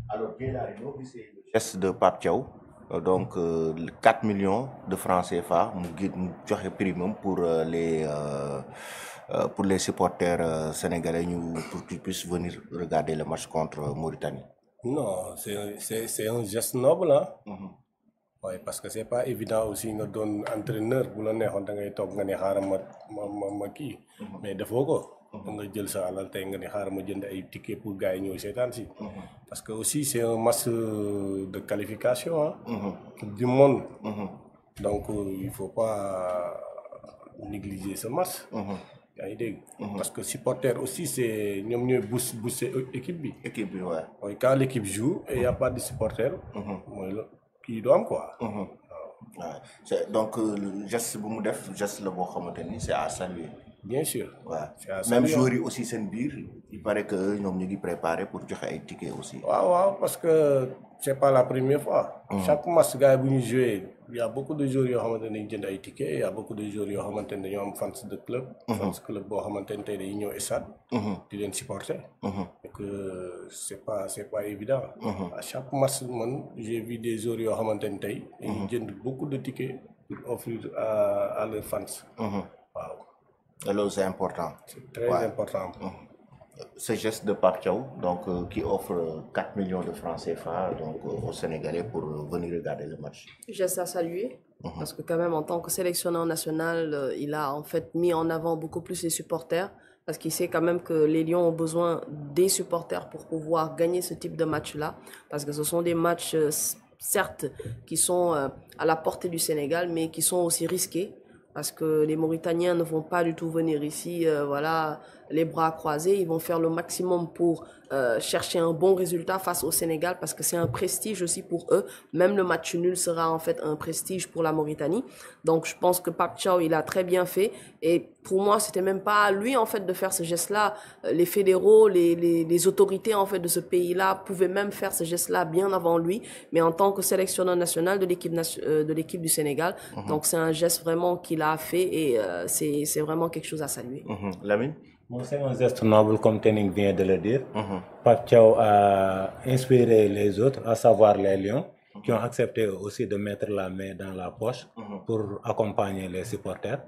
Alors, c'est le geste de Pape Thiaw. Donc, 4 millions de francs CFA, mu joxe primum pour les supporters sénégalais pour qu'ils puissent venir regarder le match contre Mauritanie. Non, c'est un geste noble, hein. Oui, parce que c'est pas évident aussi nga doon entraîneur bu la neexoon da ngay toog nga ne xaaral ma kii. Mais defoo ko. da nga jël sa alal tey nga ne xaaral ma jënd ay ticket pour gars yi ñëw seetaan si. Parce que aussi c'est un match de qualification, hein. Coupe du monde. Donc il faut pas négliger ce match. yaa ngi dégg. Parce que supporter aussi c'est ñoom ñooy booster équipe bi. Équipe, ouais. mooy quand l'équipe joue et y a pas de supporter. mooy la kii du am quoi. Ouais. Donc, le geste bu mu def geste la boo xamante ni c'est à saluer. Bien sûr. Ouais. C'est à Même saluer. joueurs yi aussi seen biir il paraît que ñoom ñu ngi préparé pour joxe ay tickets aussi. waaw parce que c'est pas la première fois. Chaque match gars yi bu ñu joué il y a beaucoup de joueurs yoo xamante ne dañuy jënd ay tickets il y a beaucoup de joueurs yoo xamante ne dañoo am fans de club. fans club boo xamante ne tey dañuy ñëw stade. di leen supporter. et que c'est pas évident. À chaque match man j'ai vu des joueurs yoo xamante ne tey dañuy jënd beaucoup de tickets pour offrir à leurs fans. waaw. Et là, c'est important. C'est très important. Ce geste de Pape Thiaw, donc, qui offre 4 millions de francs CFA donc, aux Sénégalais pour venir regarder le match. Geste à saluer, parce que quand même en tant que sélectionneur national, il a en fait mis en avant beaucoup plus les supporters, parce qu'il sait quand même que les Lions ont besoin des supporters pour pouvoir gagner ce type de match-là, parce que ce sont des matchs, certes, qui sont à la portée du Sénégal, mais qui sont aussi risqués, parce que les Mauritaniens ne vont pas du tout venir ici, voilà, les bras croisés. Ils vont faire le maximum pour chercher un bon résultat face au Sénégal, parce que c'est un prestige aussi pour eux. Même le match nul sera en fait un prestige pour la Mauritanie. Donc je pense que Pape Thiaw, il a très bien fait. Et pour moi, c'était même pas à lui en fait de faire ce geste-là. Les fédéraux, les autorités en fait de ce pays-là pouvaient même faire ce geste-là bien avant lui. Mais en tant que sélectionneur national de l'équipe du Sénégal, donc c'est un geste vraiment qu'il a fait et c'est vraiment quelque chose à saluer. Lamine? Bon, c'est un geste noble, comme Tening vient de le dire. Pape Thiaw a inspiré les autres, à savoir les Lions, qui ont accepté aussi de mettre la main dans la poche pour accompagner les supporters.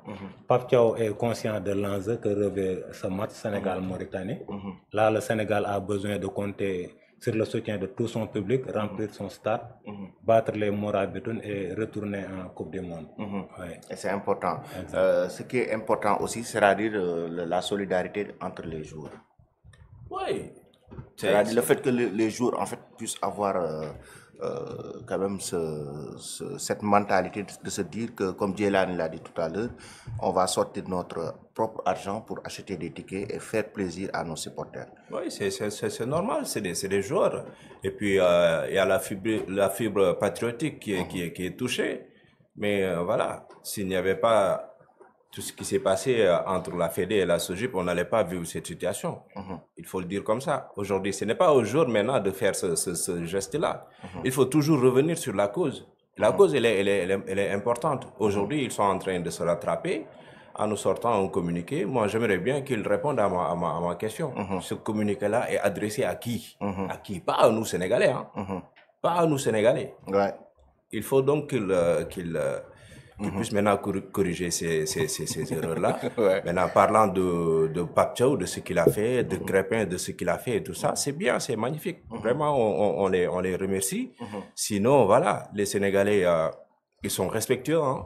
Pape Thiaw est conscient de l'enjeu que revêt ce match Sénégal-Mauritanie. Là, le Sénégal a besoin de compter sur le soutien de tout son public, remplir son stade, battre les Morabitoun et retourner en Coupe du Monde. Ouais. Et c'est important. Ce qui est important aussi, c'est-à-dire la solidarité entre les joueurs. Oui. C'est-à-dire le fait que les joueurs en fait, puissent avoir quand même cette mentalité de se dire que, comme Djelan l'a dit tout à l'heure, on va sortir notre propre argent pour acheter des tickets et faire plaisir à nos supporters. Oui, c'est normal, c'est des joueurs. Et puis, il y a la fibre patriotique qui est touchée. Mais voilà, s'il n'y avait pas tout ce qui s'est passé entre la Fédé et la SOGIP, on n'allait pas vivre cette situation. Il faut le dire comme ça. Aujourd'hui, ce n'est pas au jour maintenant de faire ce geste-là. Il faut toujours revenir sur la cause. La cause, elle est importante. Aujourd'hui, ils sont en train de se rattraper en nous sortant un communiqué. Moi, j'aimerais bien qu'ils répondent à ma question. Ce communiqué-là est adressé à qui? À qui? Pas à nous, Sénégalais. Hein? Pas à nous, Sénégalais. Ouais. Il faut donc qu'ils puissent maintenant corriger ces erreurs-là. Ouais. Maintenant, parlant de Pape Thiaw, de ce qu'il a fait, de Crépin, de ce qu'il a fait et tout ça, c'est bien, c'est magnifique. Vraiment, on les remercie. Sinon, voilà, les Sénégalais, ils sont respectueux. Hein?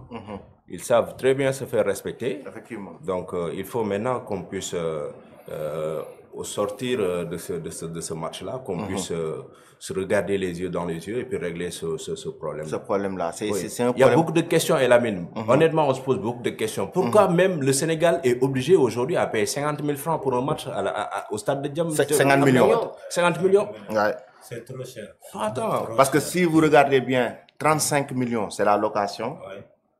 Ils savent très bien se faire respecter. Effectivement. Donc, il faut maintenant qu'on puisse, au sortir de ce match-là, qu'on puisse se regarder les yeux dans les yeux et puis régler ce problème. Ce problème-là, c'est un problème. Il y a beaucoup de questions, Elamine. Honnêtement, on se pose beaucoup de questions. Pourquoi même le Sénégal est obligé aujourd'hui à payer 50 000 francs pour un match au stade de Djam? 50 millions. 50 millions. Ouais. C'est trop cher. Attends. Parce que si vous regardez bien, 35 millions, c'est la location.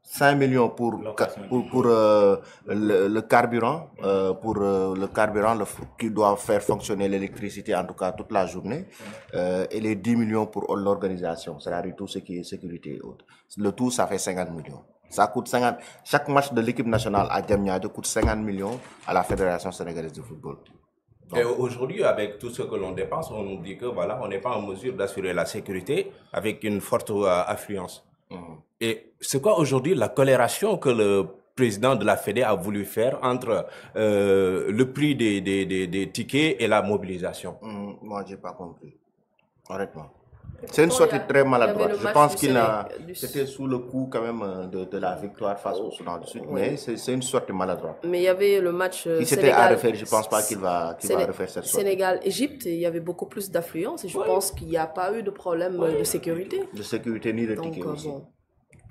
5 millions pour le carburant, qui doit faire fonctionner l'électricité, en tout cas toute la journée, et les 10 millions pour l'organisation, c'est-à-dire tout ce qui est sécurité et autres. Le tout, ça fait 50 millions. Ça coûte 50. Chaque match de l'équipe nationale à Diamniadio coûte 50 millions à la Fédération sénégalaise de football. Et aujourd'hui, avec tout ce que l'on dépense, on nous dit que voilà, on n'est pas en mesure d'assurer la sécurité avec une forte affluence. Et c'est quoi aujourd'hui la corrélation que le président de la Fédé a voulu faire entre le prix des tickets et la mobilisation? Moi, j'ai pas compris, honnêtement. C'est une sortie très maladroite. Je pense c'était sous le coup quand même de la victoire face au Soudan du Sud, mais c'est une sortie maladroite. Mais il y avait le match Si c'était à refaire, je pense pas qu'il va refaire cette sortie. Sénégal-Égypte, il y avait beaucoup plus d'affluence et je pense qu'il n'y a pas eu de problème de sécurité. De sécurité ni de Donc, ticket aussi.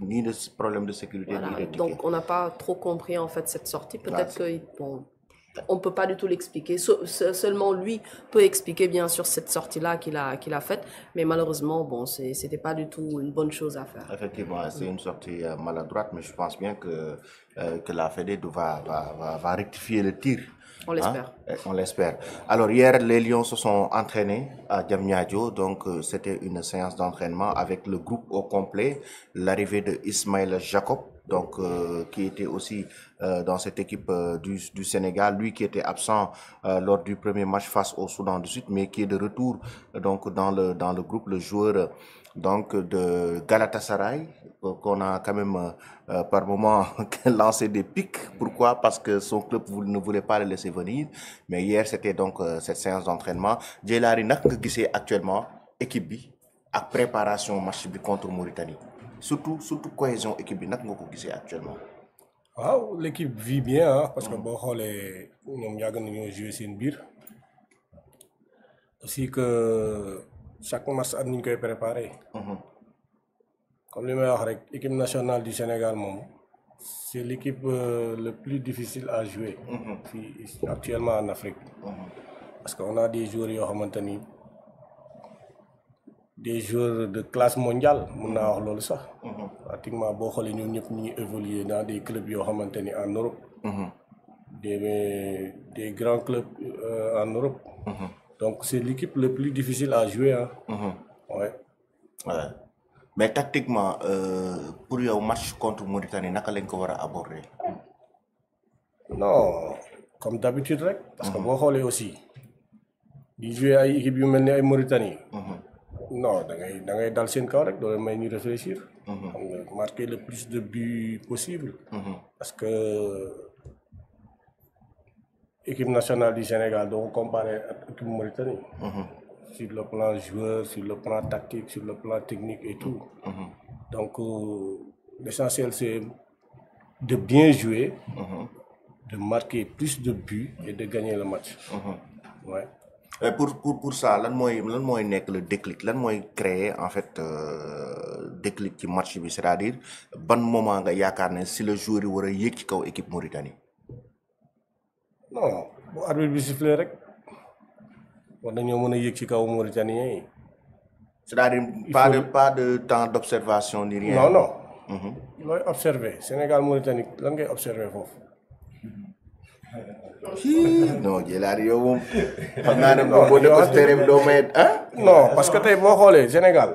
Ni de problème de sécurité ni de ticket. Donc on n'a pas trop compris en fait cette sortie. Peut-être on ne peut pas du tout l'expliquer. Seulement lui peut expliquer bien sûr cette sortie-là qu'il a faite. Mais malheureusement, bon, c'était pas du tout une bonne chose à faire. Effectivement, c'est une sortie maladroite, mais je pense bien que la Fédé va rectifier le tir. On l'espère. On l'espère. Alors hier, les Lions se sont entraînés à Diamniadio, donc c'était une séance d'entraînement avec le groupe au complet, l'arrivée de Ismaël Jacob, donc qui était aussi dans cette équipe du Sénégal, lui qui était absent lors du premier match face au Soudan du Sud, mais qui est de retour donc dans le groupe, le joueur donc de Galatasaray, qu'on a quand même par moment lancé des pics. Pourquoi? Parce que son club ne voulait pas le laisser venir. Mais hier, c'était donc cette séance d'entraînement. Djeylari, nak nga gisee actuellement équipe bi ak préparation match bi contre Mauritanie. Surtout cohésion équipe bi nak nga ko gisee actuellement. Waaw, l'équipe vit bien hein, parce que boo xoolee ñoom yàgg nañoo jouer seen biir. Aussi que chaque match ak ni ñu koy préparé. Comme li may wax rek, équipe nationale du Sénégal c'est l'équipe le plus difficile à jouer actuellement en Afrique. Parce qu'on a des joueurs yoo xamante ni des joueurs de classe mondiale mun naa wax loolu sax. Pratiquement boo xoolee ñoom ñëpp ñu ngi évoluer dans des clubs yoo xamante ni en Europe. Des grands clubs en Europe. Donc c'est l'équipe le plus difficile à jouer hein. Ouais. Mais tactiquement pour yow match contre Mauritanie naka lañ ko war a aborder? Non, comme d'habitude rek. Parce que boo xoolee aussi di jouer ay équipe yu mel ni ay Mauritanie. Non da ngay dal seen kaw rek doo leen may ñu réfléchir. Xam nga marquer le plus de buts possible. Parce que équipe nationale du Sénégal doo ko comparer ak équipe Mauritanie. Sur le plan joueur, sur le plan tactique, sur le plan technique et tout. Donc l'essentiel c'est de bien jouer, de marquer plus de buts et de gagner le match. Ouais. Et pour ça lan mooy nekk le déclic lan mooy créer en fait déclic ci match bi, c'est-à-dire ban moment nga yaakaar ne si le joueur yi war a yéeg ci kaw équipe Mauritanie? Non bu arbitre bi sifflé rek war nañoo mën a yéeg ci kaw Mauritaniens yi. C'est-à-dire pas de temps d'observation ni rien. Non. Looy observer Sénégal Mauritanie lan ngay observer foofu. Non Djeylari yow moom xam naa ne boo nekkoon terrain doo may non parce que tey boo xoolee Sénégal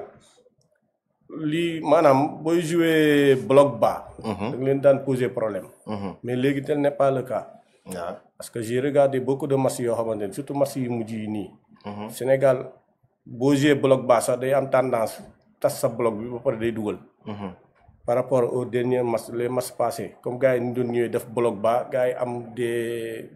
lii maanaam booy jouer bloc bas. da nga leen daan poser problème. Mais léegi tel n'est pas le cas. Parce que j'ai regardé beaucoup de matchs yoo xamante ne surtout matchs yu mujj yi nii. Sénégal boo jouer bloc bas sax day am tendance tas sa bloc bi ba pare day dugal. Par rapport aux derniers matchs les matchs passés comme gars yi ñu doon ñëwee def bloc bas gars yi am des